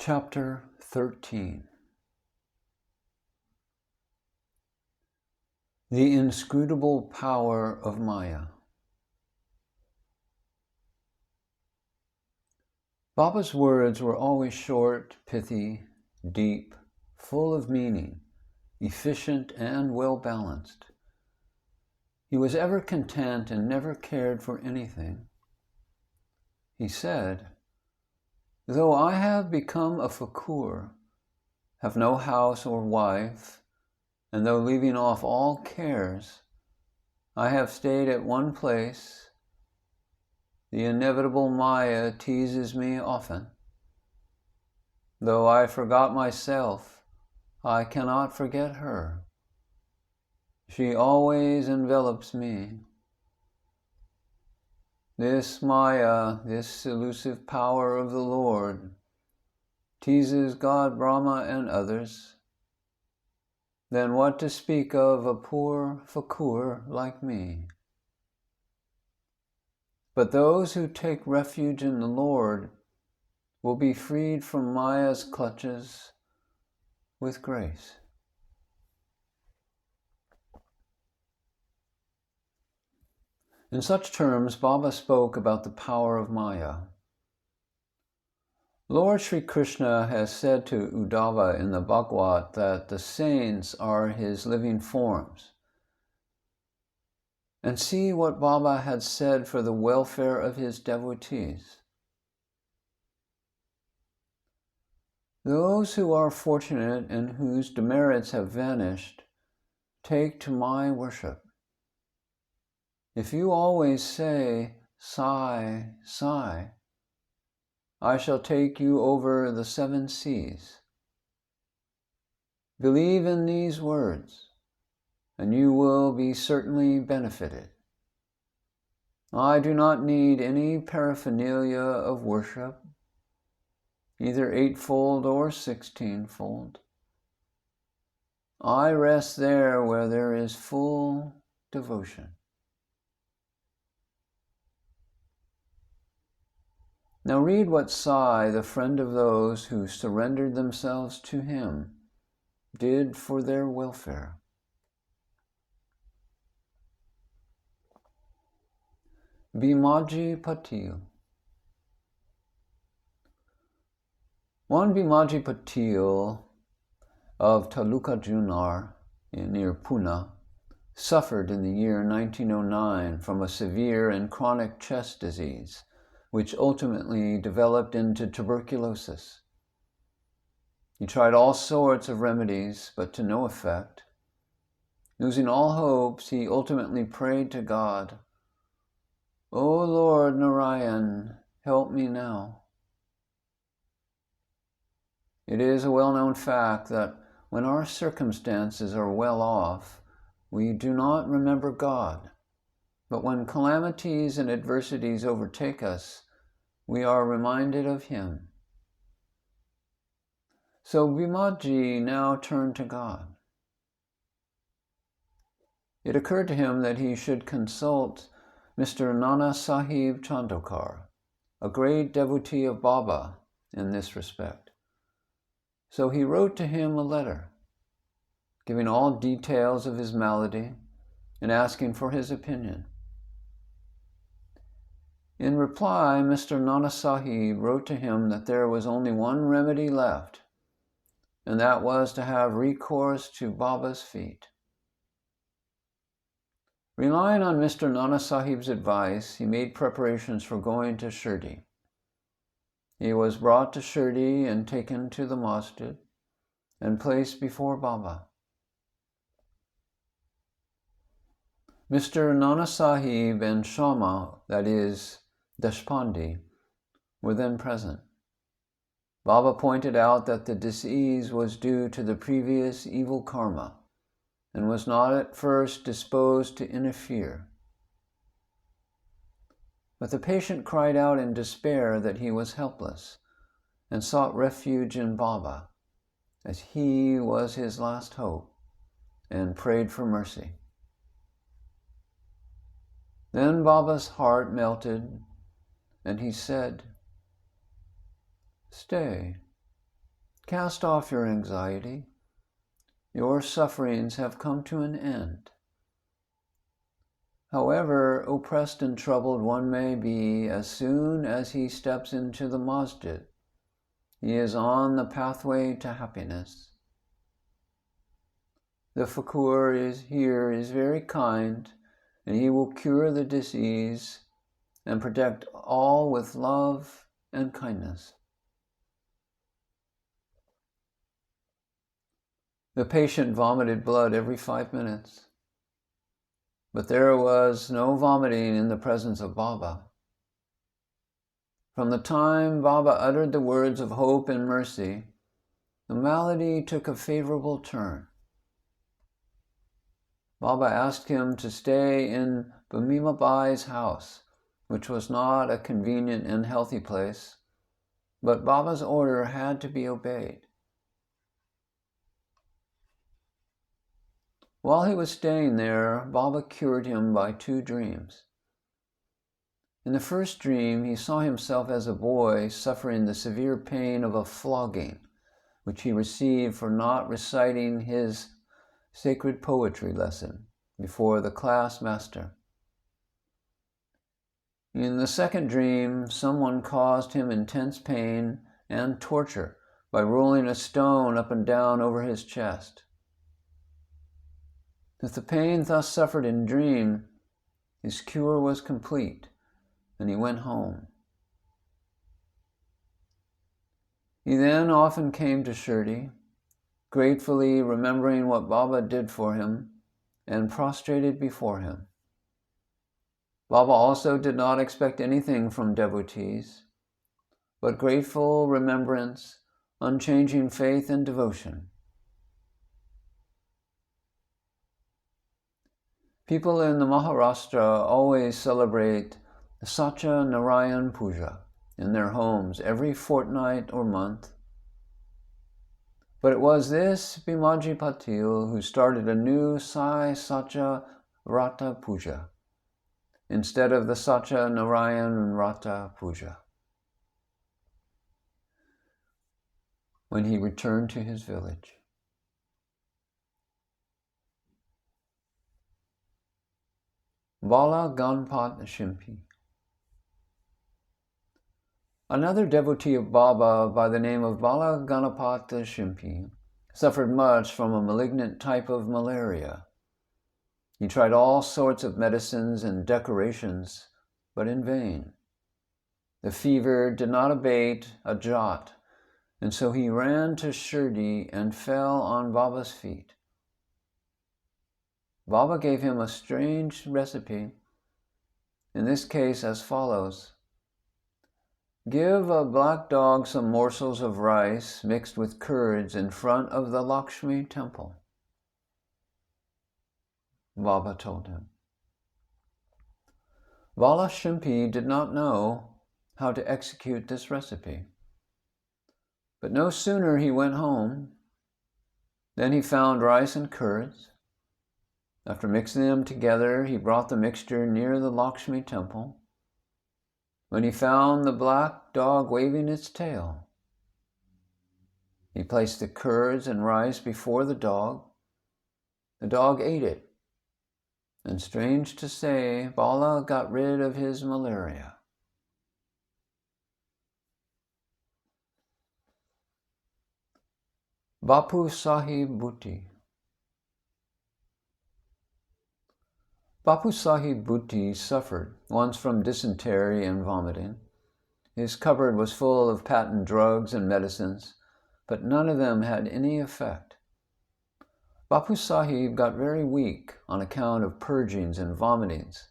Chapter 13. The inscrutable power of Maya. Baba's words were always short, pithy, deep, full of meaning, efficient and well-balanced. He was ever content and never cared for anything. He said, "Though I have become a fakur, have no house or wife, and though leaving off all cares, I have stayed at one place. The inevitable Maya teases me often. Though I forgot myself, I cannot forget her. She always envelops me. This Maya, this elusive power of the Lord, teases God, Brahma, and others. Then what to speak of a poor fakur like me? But those who take refuge in the Lord will be freed from Maya's clutches with grace." In such terms, Baba spoke about the power of Maya. Lord Sri Krishna has said to Uddhava in the Bhagavad that the saints are his living forms. And see what Baba had said for the welfare of his devotees. Those who are fortunate and whose demerits have vanished, take to my worship. If you always say, Sai, Sai, I shall take you over the 7 seas. Believe in these words, and you will be certainly benefited. I do not need any paraphernalia of worship, either 8-fold or 16-fold. I rest there where there is full devotion. Now read what Sai, the friend of those who surrendered themselves to him, did for their welfare. Bhimaji Patil. One Bhimaji Patil of Taluka Junar near Pune suffered in the year 1909 from a severe and chronic chest disease, which ultimately developed into tuberculosis. He tried all sorts of remedies, but to no effect. Losing all hopes, he ultimately prayed to God, "O Lord Narayan, help me now." It is a well-known fact that when our circumstances are well off, we do not remember God. But when calamities and adversities overtake us, we are reminded of him. So Bhimaji now turned to God. It occurred to him that he should consult Mr. Nana Sahib Chandokar, a great devotee of Baba in this respect. So he wrote to him a letter, giving all details of his malady and asking for his opinion. In reply, Mr. Nana Sahib wrote to him that there was only one remedy left, and that was to have recourse to Baba's feet. Relying on Mr. Nana Sahib's advice, he made preparations for going to Shirdi. He was brought to Shirdi and taken to the masjid and placed before Baba. Mr. Nana Sahib and Shama, that is, Deshpande, were then present. Baba pointed out that the disease was due to the previous evil karma and was not at first disposed to interfere. But the patient cried out in despair that he was helpless and sought refuge in Baba, as he was his last hope, and prayed for mercy. Then Baba's heart melted, and he said, "Stay, Cast off your anxiety. Your sufferings have come to an end. However oppressed and troubled one may be, as soon as he steps into the masjid, he is on the pathway to happiness. The Fakur is very kind, and he will cure the disease and protect all with love and kindness. The patient vomited blood every 5 minutes, but there was no vomiting in the presence of Baba. From the time Baba uttered the words of hope and mercy, the malady took a favorable turn. Baba asked him to stay in Bhimima Bai's house, which was not a convenient and healthy place, but Baba's order had to be obeyed. While he was staying there, Baba cured him by 2 dreams. In the first dream, he saw himself as a boy suffering the severe pain of a flogging, which he received for not reciting his sacred poetry lesson before the class master. In the second dream, someone caused him intense pain and torture by rolling a stone up and down over his chest. With the pain thus suffered in dream, his cure was complete, and he went home. He then often came to Shirdi, gratefully remembering what Baba did for him, and prostrated before him. Baba also did not expect anything from devotees, but grateful remembrance, unchanging faith and devotion. People in the Maharashtra always celebrate the Satya Narayan Puja in their homes every fortnight or month. But it was this Bhimaji Patil who started a new Sai Satchiritra Puja instead of the Satya Narayan Rata Puja when he returned to his village. Bala Ganpat Shimpi. Another devotee of Baba by the name of Bala Ganapata Shimpi suffered much from a malignant type of malaria. He tried all sorts of medicines and decorations, but in vain. The fever did not abate a jot, and so he ran to Shirdi and fell on Baba's feet. Baba gave him a strange recipe, in this case as follows. Give a black dog some morsels of rice mixed with curds in front of the Lakshmi temple, Baba told him. Bala Shimpi did not know how to execute this recipe. But no sooner he went home than he found rice and curds. After mixing them together, he brought the mixture near the Lakshmi temple. When he found the black dog waving its tail, he placed the curds and rice before the dog. The dog ate it, and strange to say, Bala got rid of his malaria. Bapu Sahib Bhuti. Bapu Sahib Bhuti suffered once from dysentery and vomiting. His cupboard was full of patent drugs and medicines, but none of them had any effect. Bapu Sahib got very weak on account of purgings and vomitings,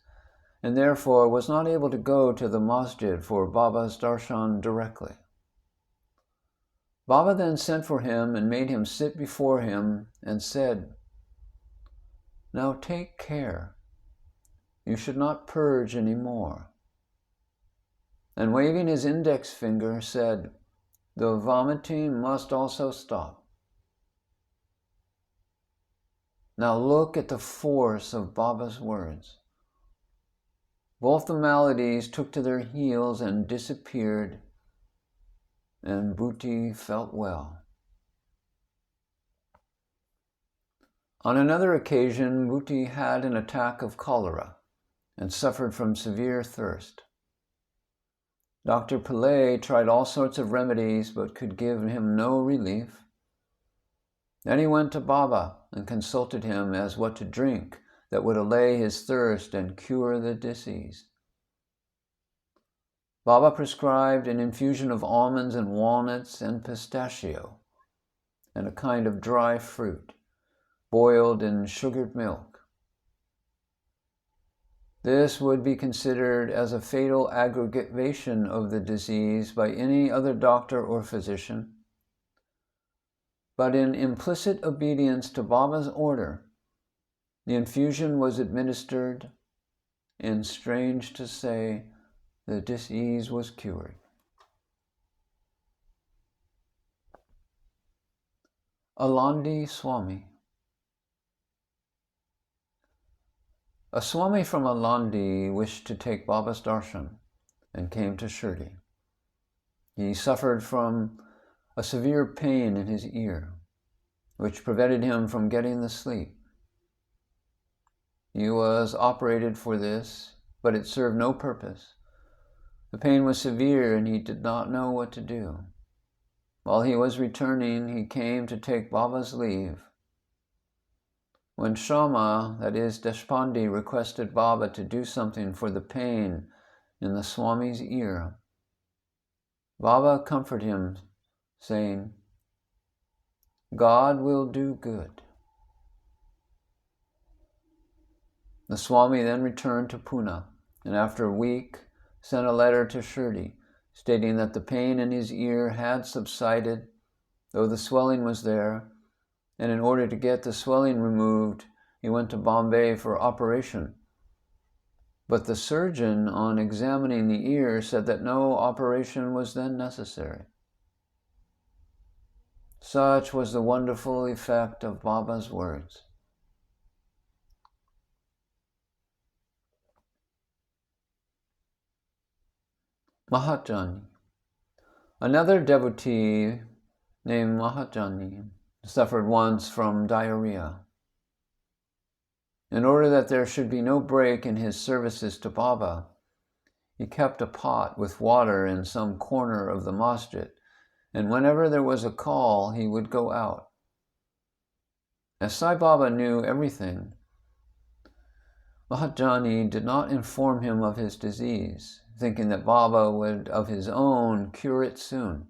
and therefore was not able to go to the masjid for Baba's darshan directly. Baba then sent for him and made him sit before him and said, "Now take care. You should not purge any more." And waving his index finger, said, "The vomiting must also stop." Now look at the force of Baba's words. Both the maladies took to their heels and disappeared, and Bhuti felt well. On another occasion, Bhuti had an attack of cholera and suffered from severe thirst. Dr. Pillai tried all sorts of remedies but could give him no relief. Then he went to Baba and consulted him as what to drink that would allay his thirst and cure the disease. Baba prescribed an infusion of almonds and walnuts and pistachio and a kind of dry fruit boiled in sugared milk. This would be considered as a fatal aggravation of the disease by any other doctor or physician. But in implicit obedience to Baba's order, the infusion was administered, and strange to say, the disease was cured. Alandi Swami. A Swami from Alandi wished to take Baba's darshan and came to Shirdi. He suffered from a severe pain in his ear, which prevented him from getting the sleep. He was operated for this, but it served no purpose. The pain was severe and he did not know what to do. While he was returning, he came to take Baba's leave. When Shama, that is Deshpande, requested Baba to do something for the pain in the Swami's ear, Baba comforted him, saying, "God will do good." The Swami then returned to Pune, and after a week sent a letter to Shirdi, stating that the pain in his ear had subsided, though the swelling was there, and in order to get the swelling removed, he went to Bombay for operation. But the surgeon, on examining the ear, said that no operation was then necessary. Such was the wonderful effect of Baba's words. Mahajani. Another devotee named Mahajani suffered once from diarrhea. In order that there should be no break in his services to Baba, he kept a pot with water in some corner of the masjid, and whenever there was a call, he would go out. As Sai Baba knew everything, Mahajani did not inform him of his disease, thinking that Baba would of his own cure it soon.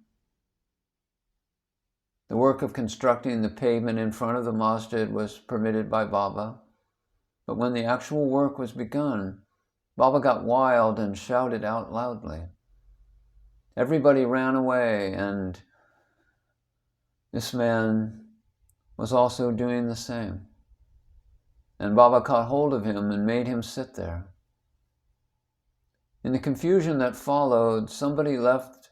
The work of constructing the pavement in front of the masjid was permitted by Baba, but when the actual work was begun, Baba got wild and shouted out loudly. Everybody ran away, and this man was also doing the same. And Baba caught hold of him and made him sit there. In the confusion that followed, somebody left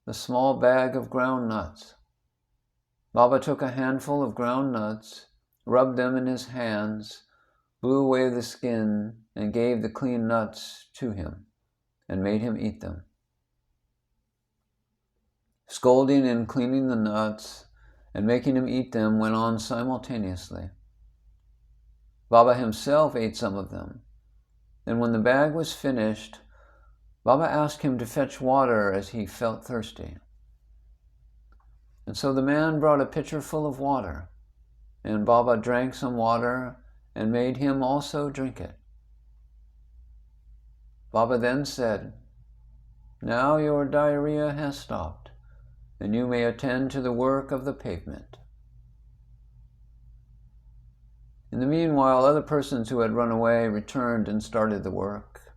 the small bag of ground nuts. Baba took a handful of ground nuts, rubbed them in his hands, blew away the skin, and gave the clean nuts to him, and made him eat them. Scolding and cleaning the nuts and making him eat them went on simultaneously. Baba himself ate some of them, and when the bag was finished, Baba asked him to fetch water as he felt thirsty. And so the man brought a pitcher full of water, and Baba drank some water and made him also drink it. Baba then said, "Now your diarrhea has stopped, and you may attend to the work of the pavement." In the meanwhile, other persons who had run away returned and started the work.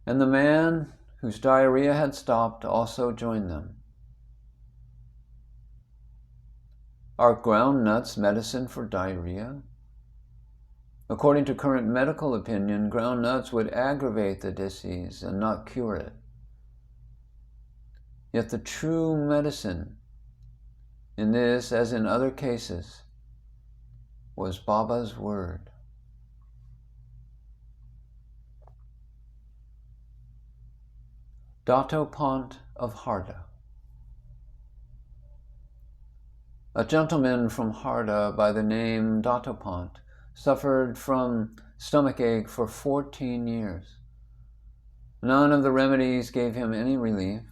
And the man whose diarrhea had stopped also joined them. Are ground nuts medicine for diarrhea? According to current medical opinion, ground nuts would aggravate the disease and not cure it. Yet the true medicine, in this as in other cases, was Baba's word. Dattopant of Harda. A gentleman from Harda by the name Hemadpant suffered from stomachache for 14 years. None of the remedies gave him any relief.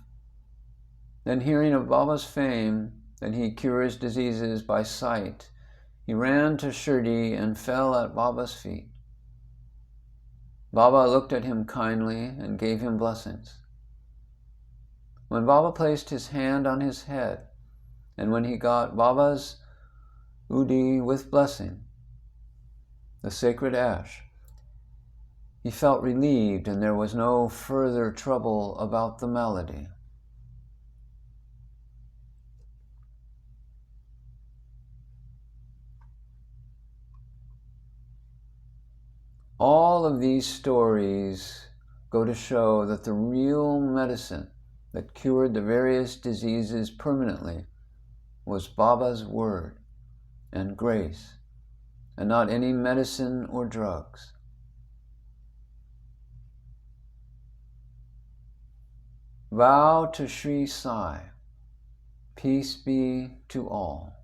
Then, hearing of Baba's fame, that he cures diseases by sight, he ran to Shirdi and fell at Baba's feet. Baba looked at him kindly and gave him blessings. When Baba placed his hand on his head, and when he got Baba's udi with blessing, the sacred ash, he felt relieved and there was no further trouble about the malady. All of these stories go to show that the real medicine that cured the various diseases permanently was Baba's word and grace, and not any medicine or drugs. Vow to Sri Sai, peace be to all.